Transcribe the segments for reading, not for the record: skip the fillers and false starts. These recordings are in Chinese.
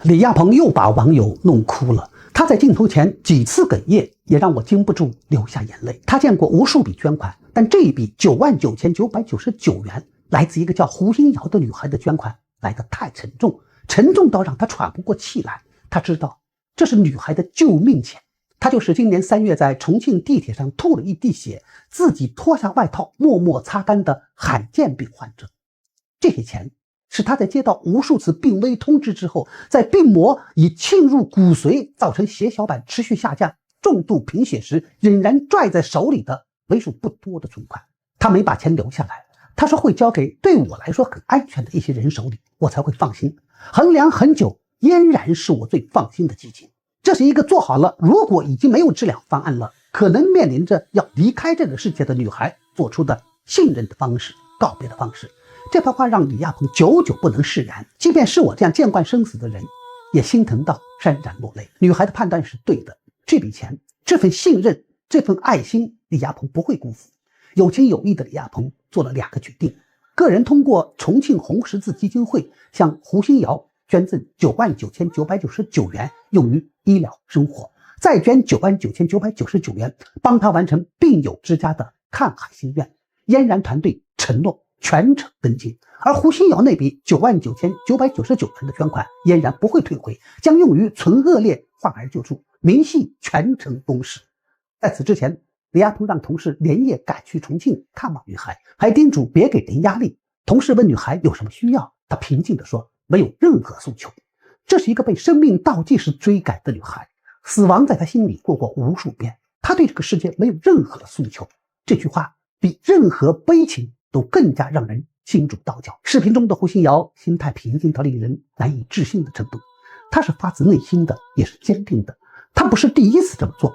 李亚鹏又把网友弄哭了。他在镜头前几次哽咽，也让我禁不住流下眼泪。他见过无数笔捐款，但这一笔99999元来自一个叫胡新瑶的女孩的捐款来得太沉重，沉重到让他喘不过气来。他知道这是女孩的救命钱。他就是今年3月在重庆地铁上吐了一地血，自己脱下外套默默擦干的罕见病患者。这些钱是他在接到无数次病危通知之后，在病魔已侵入骨髓，造成血小板持续下降、重度贫血时仍然拽在手里的为数不多的存款。他没把钱留下来，他说会交给对我来说很安全的一些人手里，我才会放心。衡量很久，嫣然是我最放心的基金。这是一个做好了如果已经没有治疗方案了，可能面临着要离开这个世界的女孩做出的信任的方式、告别的方式。这番话让李亚鹏久久不能释然，即便是我这样见惯生死的人，也心疼到潸然落泪。女孩的判断是对的，这笔钱、这份信任、这份爱心，李亚鹏不会辜负。有情有义的李亚鹏做了2个决定：个人通过重庆红十字基金会向胡新瑶捐赠99999元用于医疗生活，再捐99999元帮他完成病友之家的看海心愿。嫣然团队承诺全程跟进，而胡新瑶那笔99999元的捐款，嫣然不会退回，将用于存恶劣患儿救助，明细全程公示。在此之前，李亚鹏让同事连夜赶去重庆看望女孩，还叮嘱别给人压力。同事问女孩有什么需要，她平静地说没有任何诉求。这是一个被生命倒计时追赶的女孩，死亡在她心里过过无数遍，她对这个世界没有任何诉求。这句话比任何悲情都更加让人心主道教。视频中的胡新瑶心态平静到令人难以置信的程度，她是发自内心的，也是坚定的。她不是第一次这么做。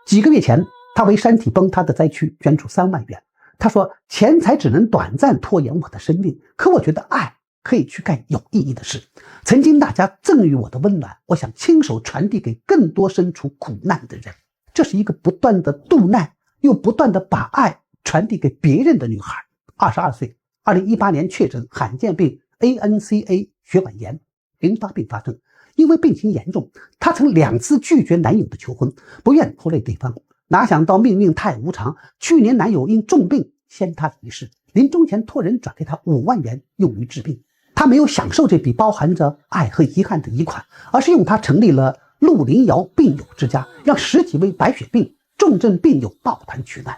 几个月前，她为山体崩塌的灾区捐出3万元。她说，钱财只能短暂拖延我的生命，可我觉得爱可以去干有意义的事。曾经大家赠予我的温暖，我想亲手传递给更多身处苦难的人。这是一个不断的度难，又不断的把爱传递给别人的女孩。22岁，2018年确诊罕见病 ANCA 血管炎并发病发症。因为病情严重，她曾2次拒绝男友的求婚，不愿拖累对方。哪想到命运太无常，去年男友因重病先她离世，临终前托人转给她5万元用于治病。她没有享受这笔包含着爱和遗憾的遗款，而是用它成立了陆林瑶病友之家，让10几位白血病重症病友抱团取暖。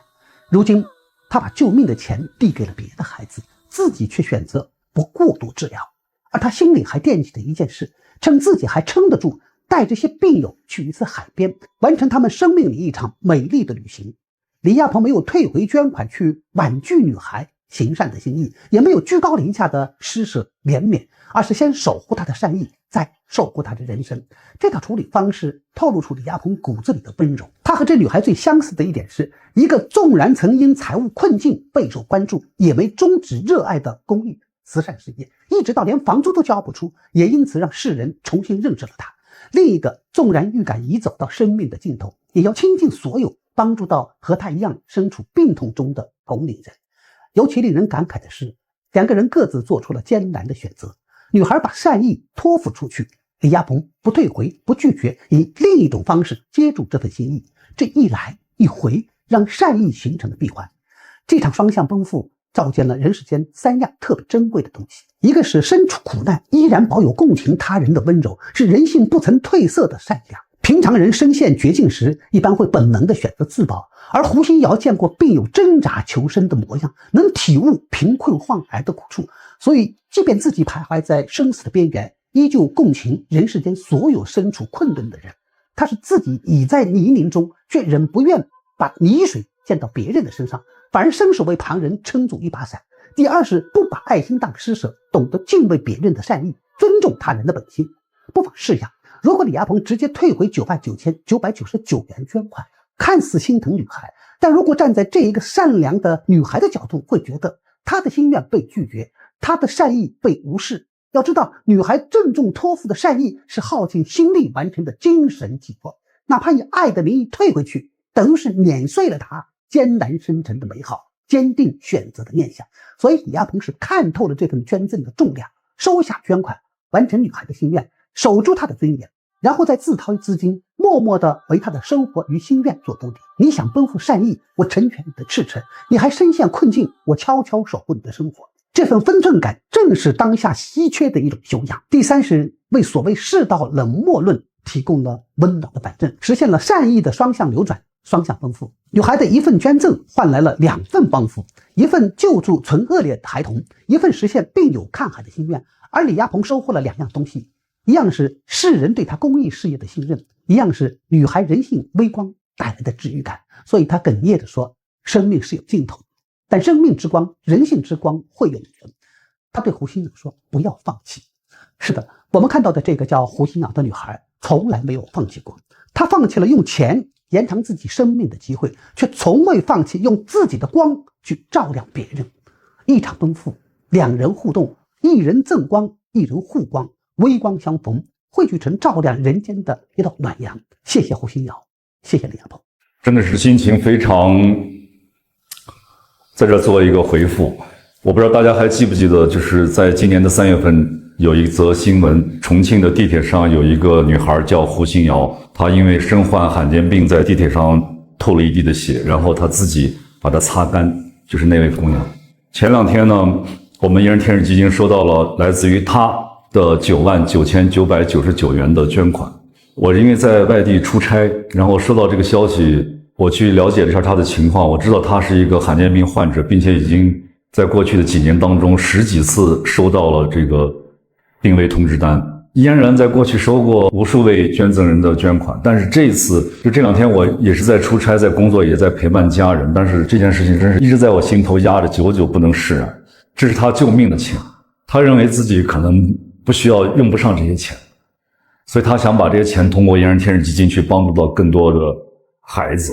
如今她把救命的钱递给了别的孩子，自己却选择不过度治疗。而她心里还惦记着一件事，趁自己还撑得住，带这些病友去一次海边，完成他们生命里一场美丽的旅行。李亚鹏没有退回捐款去婉拒女孩行善的心意，也没有居高临下的施舍怜悯，而是先守护她的善意，再守护她的人生。这套处理方式透露出李亚鹏骨子里的温柔。他和这女孩最相似的一点是，一个纵然曾因财务困境备受关注，也没终止热爱的公益慈善事业，一直到连房租都交不出，也因此让世人重新认识了他。另一个纵然预感已走到生命的尽头，也要倾尽所有帮助到和他一样身处病痛中的同龄人。尤其令人感慨的是，2个人各自做出了艰难的选择。女孩把善意托付出去，李亚鹏不退回不拒绝，以另一种方式接住这份心意。这一来一回，让善意形成了闭环。这场双向奔赴照见了人世间3样特别珍贵的东西。一个是身处苦难依然保有共情他人的温柔，是人性不曾褪色的善良。平常人身陷绝境时，一般会本能地选择自保，而胡新瑶见过病友挣扎求生的模样，能体悟贫困患癌的苦处，所以即便自己徘徊在生死的边缘，依旧共情人世间所有身处困顿的人。他是自己已在泥泞中，却仍不愿把泥水溅到别人的身上，反而伸手为旁人撑住一把伞。第二是不把爱心当施舍，懂得敬畏别人的善意，尊重他人的本心。不妨试想，如果李亚鹏直接退回99999元捐款，看似心疼女孩，但如果站在这一个善良的女孩的角度，会觉得她的心愿被拒绝，她的善意被无视。要知道，女孩郑重托付的善意是耗尽心力完成的精神寄托，哪怕以爱的名义退回去，等于是碾碎了她艰难生成的美好，坚定选择的念想。所以李亚鹏是看透了这份捐赠的重量，收下捐款，完成女孩的心愿，守住他的尊严，然后再自掏资金，默默地为他的生活与心愿做铺垫。你想奔赴善意，我成全你的赤诚；你还深陷困境，我悄悄守护你的生活。这份分寸感正是当下稀缺的一种修养。第三是为所谓世道冷漠论提供了温暖的板正，实现了善意的双向流转、双向奔赴。女孩的一份捐赠换来了2份帮扶，一份救助存恶劣的孩童，一份实现病友看海的心愿。而李亚鹏收获了2样东西，一样是世人对他公益事业的信任，一样是女孩人性微光带来的治愈感。所以他哽咽地说，生命是有尽头，但生命之光、人性之光会永存。他对胡新瑶说，不要放弃。是的，我们看到的这个叫胡新瑶的女孩从来没有放弃过。她放弃了用钱延长自己生命的机会，却从未放弃用自己的光去照亮别人。一场奔赴，2人互动，一人赠光，一人护光，微光相逢，汇聚成照亮人间的一道暖阳。谢谢胡新瑶，谢谢李亚鹏。真的是心情非常，在这做一个回复。我不知道大家还记不记得，就是在今年的3月份有一则新闻，重庆的地铁上有一个女孩叫胡新瑶，她因为身患罕见病，在地铁上吐了一地的血，然后她自己把它擦干，就是那位姑娘。前2天呢，我们一人天使基金收到了来自于她的99999元的捐款。我因为在外地出差，然后收到这个消息，我去了解了一下她的情况，我知道她是一个罕见病患者，并且已经在过去的几年当中10几次收到了这个病危通知单。嫣然在过去收过无数位捐赠人的捐款，但是这次就这2天我也是在出差，在工作，也在陪伴家人，但是这件事情真是一直在我心头压着，久久不能释然。这是他救命的钱，他认为自己可能不需要，用不上这些钱，所以他想把这些钱通过嫣然天使基金去帮助到更多的孩子。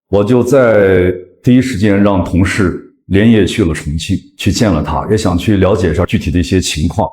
我就在第一时间让同事连夜去了重庆，去见了他，也想去了解一下具体的一些情况。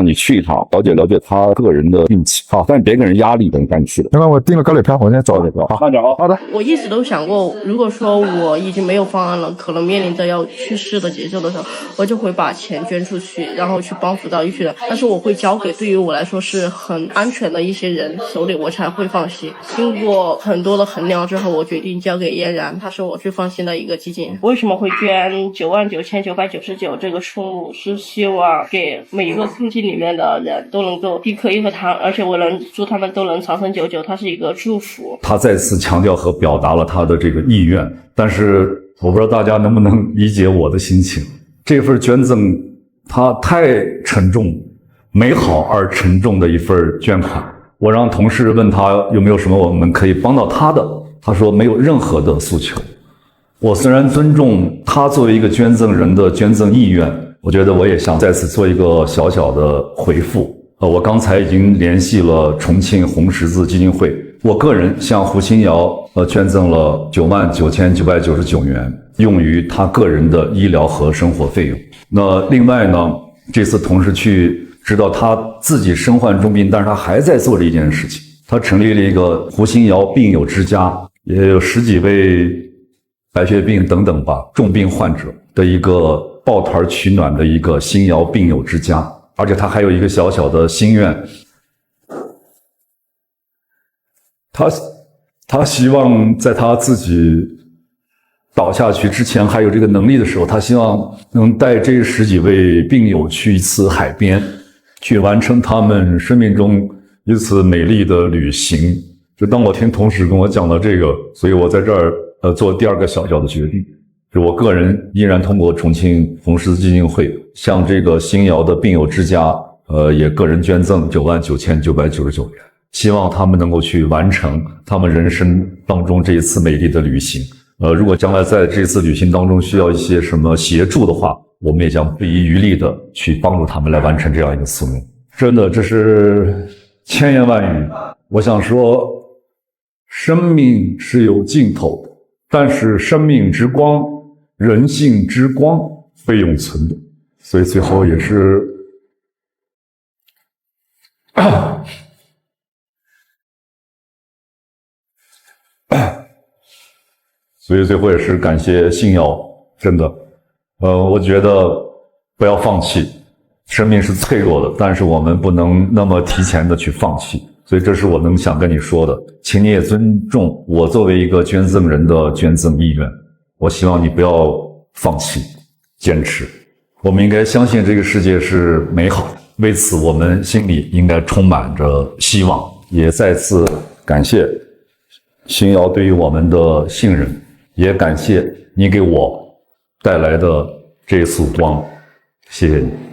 你去一趟，了解了解他个人的病情。好，但是别给人压力，等赶去的。那我订了高铁票，我现在找这个。好，慢点啊。好的。我一直都想过，如果说我已经没有方案了，可能面临着要去世的节奏的时候，我就会把钱捐出去，然后去帮扶到一群人。但是我会交给对于我来说是很安全的一些人手里，我才会放心。经过很多的衡量之后，我决定交给嫣然，它是我最放心的一个基金。为什么会捐99999这个数目？是希望给每一个空气里面的人都能够一颗一颗糖，而且我能祝他们都能长生久久，它是一个祝福。他再次强调和表达了他的这个意愿，但是我不知道大家能不能理解我的心情。这份捐赠它太沉重，美好而沉重的一份捐款。我让同事问他有没有什么我们可以帮到他的，他说没有任何的诉求。我虽然尊重他作为一个捐赠人的捐赠意愿，我觉得我也想再次做一个小小的回复。我刚才已经联系了重庆红十字基金会，我个人向胡新瑶捐赠了99999元，用于他个人的医疗和生活费用。那另外呢，这次同事去知道他自己身患重病，但是他还在做这一件事情，他成立了一个胡新瑶病友之家，也有10几位白血病等等吧重病患者的一个抱团取暖的一个新瑶病友之家。而且他还有一个小小的心愿，他希望在他自己倒下去之前还有这个能力的时候，他希望能带这10几位病友去一次海边，去完成他们生命中一次美丽的旅行。就当我听同事跟我讲到这个，所以我在这儿做第2个小小的决定，就我个人依然通过重庆红十字基金会向这个新瑶的病友之家也个人捐赠99999元，希望他们能够去完成他们人生当中这一次美丽的旅行。如果将来在这次旅行当中需要一些什么协助的话，我们也将不遗余力的去帮助他们来完成这样一个使命。真的，这是千言万语。我想说，生命是有尽头的，但是生命之光、人性之光会永存的。所以最后也是所以最后也是感谢信瑶，真的我觉得不要放弃，生命是脆弱的，但是我们不能那么提前的去放弃。所以这是我想跟你说的，请你也尊重我作为一个捐赠人的捐赠意愿。我希望你不要放弃，坚持。我们应该相信这个世界是美好的，为此我们心里应该充满着希望。也再次感谢星瑶对于我们的信任，也感谢你给我带来的这束光，谢谢你。